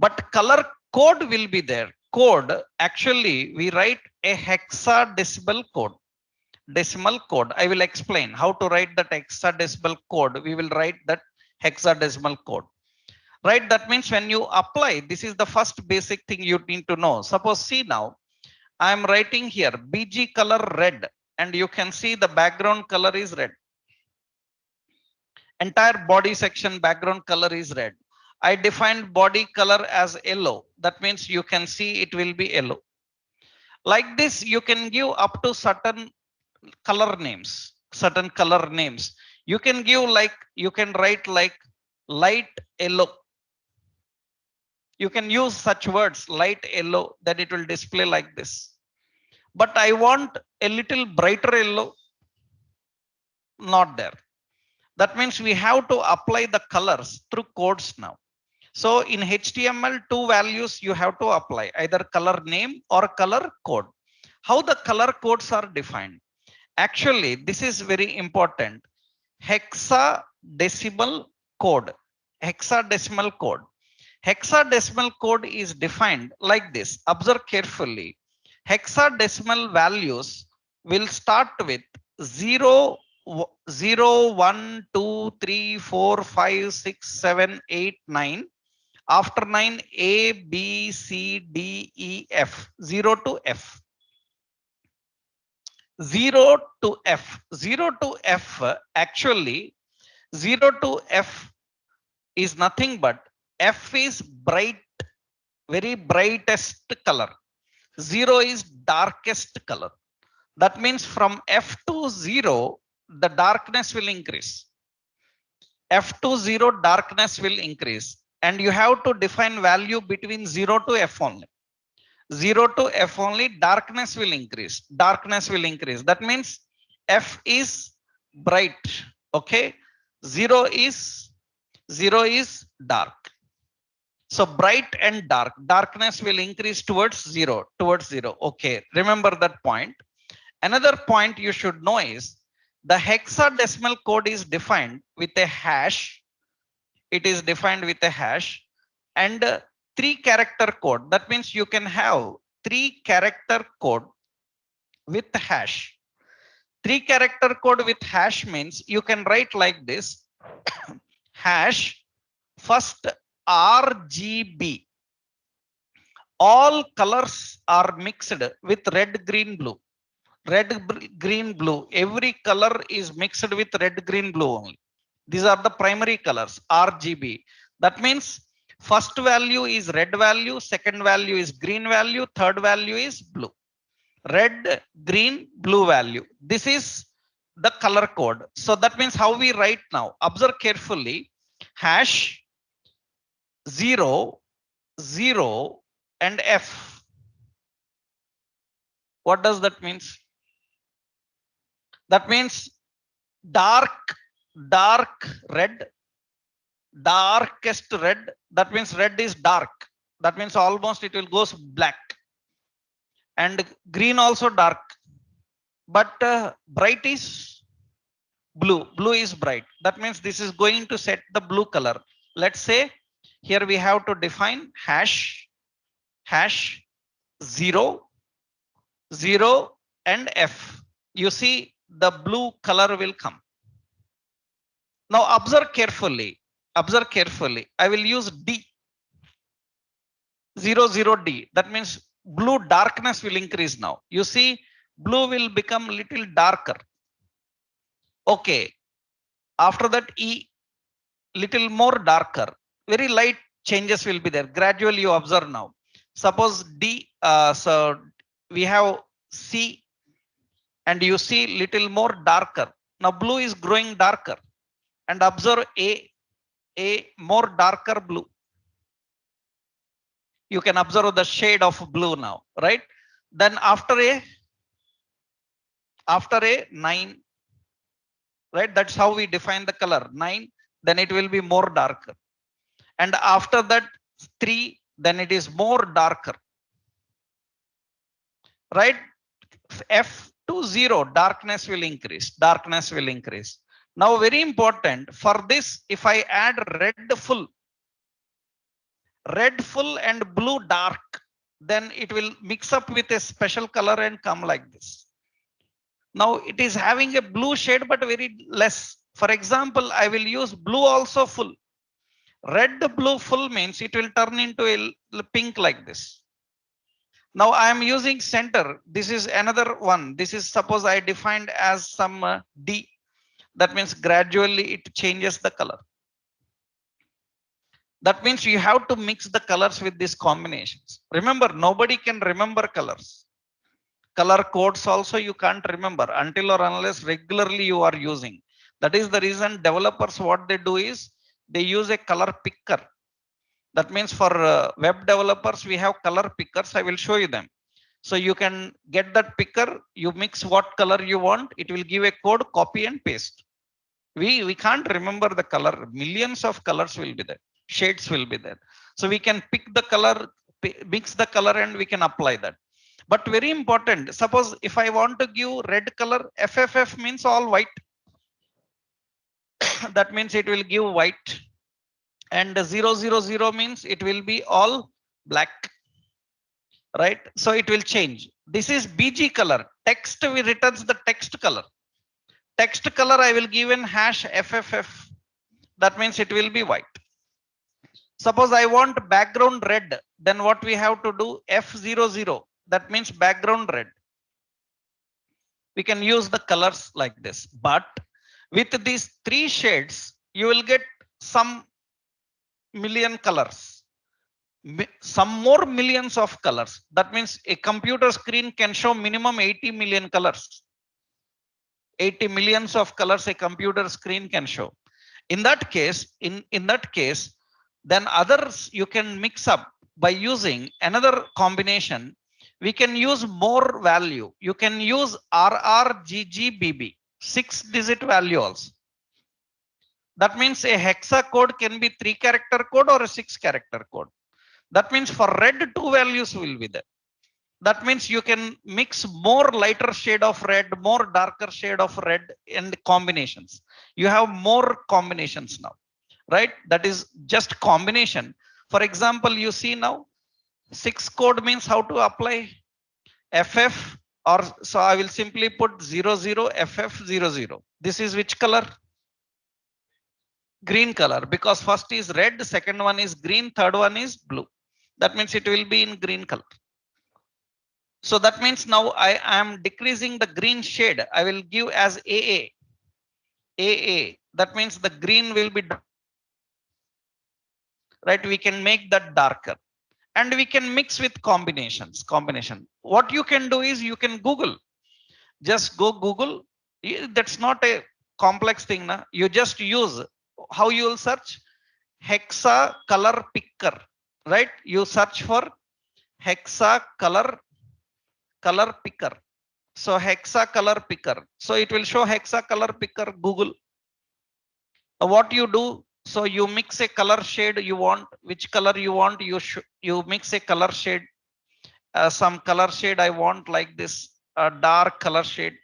But color code will be there. Code, actually, we write a hexadecimal code. Decimal code. I will explain how to write that hexadecimal code. We will write that hexadecimal code. Right? That means when you apply, this is the first basic thing you need to know. Suppose see now, I am writing here BG color red and you can see the background color is red. Entire body section background color is red. I defined body color as yellow. That means you can see it will be yellow. Like this, you can give up to certain color names. Certain color names. You can give like, you can write like light yellow. You can use such words, light yellow, that it will display like this. But I want a little brighter yellow. Not there. That means we have to apply the colors through codes now. So in HTML, two values you have to apply, either color name or color code. How the color codes are defined? Actually, this is very important. Hexadecimal code. Hexadecimal code. Hexadecimal code is defined like this. Observe carefully. Hexadecimal values will start with 0, 0, 1, 2, 3, 4, 5, 6, 7, 8, 9. After 9, A, B, C, D, E, F. 0 to F. 0 to F. 0 to F, actually, 0 to F is nothing but F is bright, very brightest color. 0 is darkest color. That means from F to 0, the darkness will increase. F to 0, darkness will increase. And you have to define value between 0 to F only. 0 to F only, darkness will increase. Darkness will increase. That means F is bright. Okay. 0 is dark. So bright and dark, darkness will increase towards zero. Okay. Remember that point. Another point you should know is the hexadecimal code is defined with a hash. It is defined with a hash and 3-character code. That means you can have 3-character code with hash. 3-character code with hash means you can write like this. Hash first RGB. All colors are mixed with red, green, blue. Red, green, blue. Every color is mixed with red, green, blue only. These are the primary colors, RGB. That means first value is red value, second value is green value, third value is blue. Red, green, blue value. This is the color code. So that means how we write now. Observe carefully. Hash 0, 0 and F. What does that mean? That means dark, dark red, darkest red. That means red is dark. That means almost it will go black. And green also dark. But bright is blue. Blue is bright. That means this is going to set the blue color. Let's say here we have to define hash 0, 0 and F. You see the blue color will come. Now observe carefully. Observe carefully. I will use D. 00D. That means blue darkness will increase now. You see blue will become little darker. Okay. After that E, little more darker. Very light changes will be there. Gradually you observe now. Suppose D, so we have C and you see little more darker. Now blue is growing darker. And observe A more darker blue. You can observe the shade of blue now, right? Then after a 9, right? That's how we define the color 9. Then it will be more darker. And after that 3, then it is more darker, right? F to 0, darkness will increase. Darkness will increase. Now, very important for this, if I add red full and blue dark, then it will mix up with a special color and come like this. Now it is having a blue shade, but very less. For example, I will use blue also full. Red blue full means it will turn into a pink like this. Now I am using center. This is another one. This is suppose I defined as some D. That means gradually it changes the color. That means you have to mix the colors with these combinations. Remember, nobody can remember colors. Color codes also you can't remember until or unless regularly you are using. That is the reason developers, what they do is they use a color picker. That means for web developers, we have color pickers. I will show you them. So you can get that picker, you mix what color you want, it will give a code, copy and paste. We can't remember the color. Millions of colors will be there. Shades will be there. So we can pick the color, mix the color and we can apply that. But very important, suppose if I want to give red color, FFF means all white. That means it will give white. And 000 means it will be all black. Right? So it will change. This is BG color. Text returns the text color. Text color I will give in hash FFF. That means it will be white. Suppose I want background red, then what we have to do? F00. That means background red. We can use the colors like this. But with these 3 shades, you will get some million colors. Some more millions of colors. That means a computer screen can show minimum 80 million colors. 80 millions of colors a computer screen can show. In that case, then others you can mix up by using another combination. We can use more value. You can use RRGGBB, 6-digit value also. That means a hexa code can be 3-character code or a 6-character code. That means for red 2 values will be there. That means you can mix more lighter shade of red, more darker shade of red and combinations. You have more combinations now, right? That is just combination. For example, you see now 6 code means how to apply FF, or so I will simply put 00 FF00. This is which color? Green color, because first is red, second one is green, third one is blue. That means it will be in green color. So that means now I am decreasing the green shade. I will give as AA. AA. That means the green will be dark. Right. We can make that darker. And we can mix with combinations. What you can do is you can Google. Just go Google. That's not a complex thing. Na? You just use how you will search hexa color picker. Right. You search for hexa color picker. So hexa color picker. So it will show hexa color picker Google. What you do, so you mix a color shade you want, which color you want, you mix a color shade, some color shade I want like this, a dark color shade,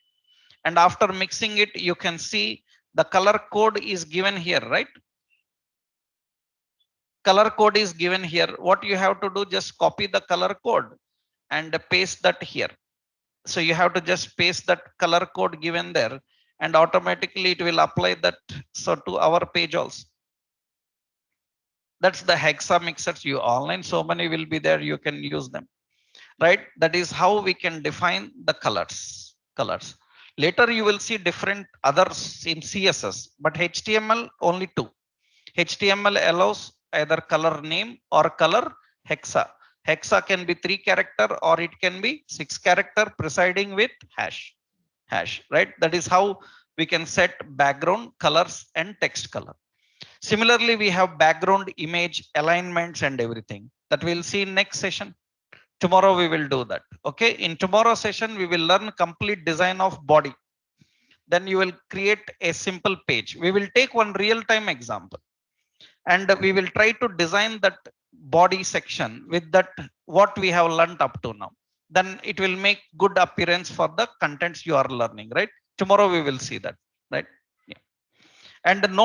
and after mixing it you can see the color code is given here, right? Color code is given here. What you have to do, just copy the color code and paste that here. So you have to just paste that color code given there, and automatically it will apply that so to our page also. That's the hexa mixers. You online, so many will be there, you can use them, right? That is how we can define the colors. Later you will see different others in CSS, but HTML only two. HTML allows either color name or color hexa. Hexa can be 3 character or it can be 6 character presiding with hash, right? That is how we can set background colors and text color. Similarly, we have background image alignments and everything that we'll see in next session. Tomorrow we will do that. Okay, in tomorrow session we will learn complete design of body. Then you will create a simple page. We will take one real time example and we will try to design that body section with that what we have learned up to now. Then it will make good appearance for the contents you are learning, right? Tomorrow we will see that, right? Yeah. And note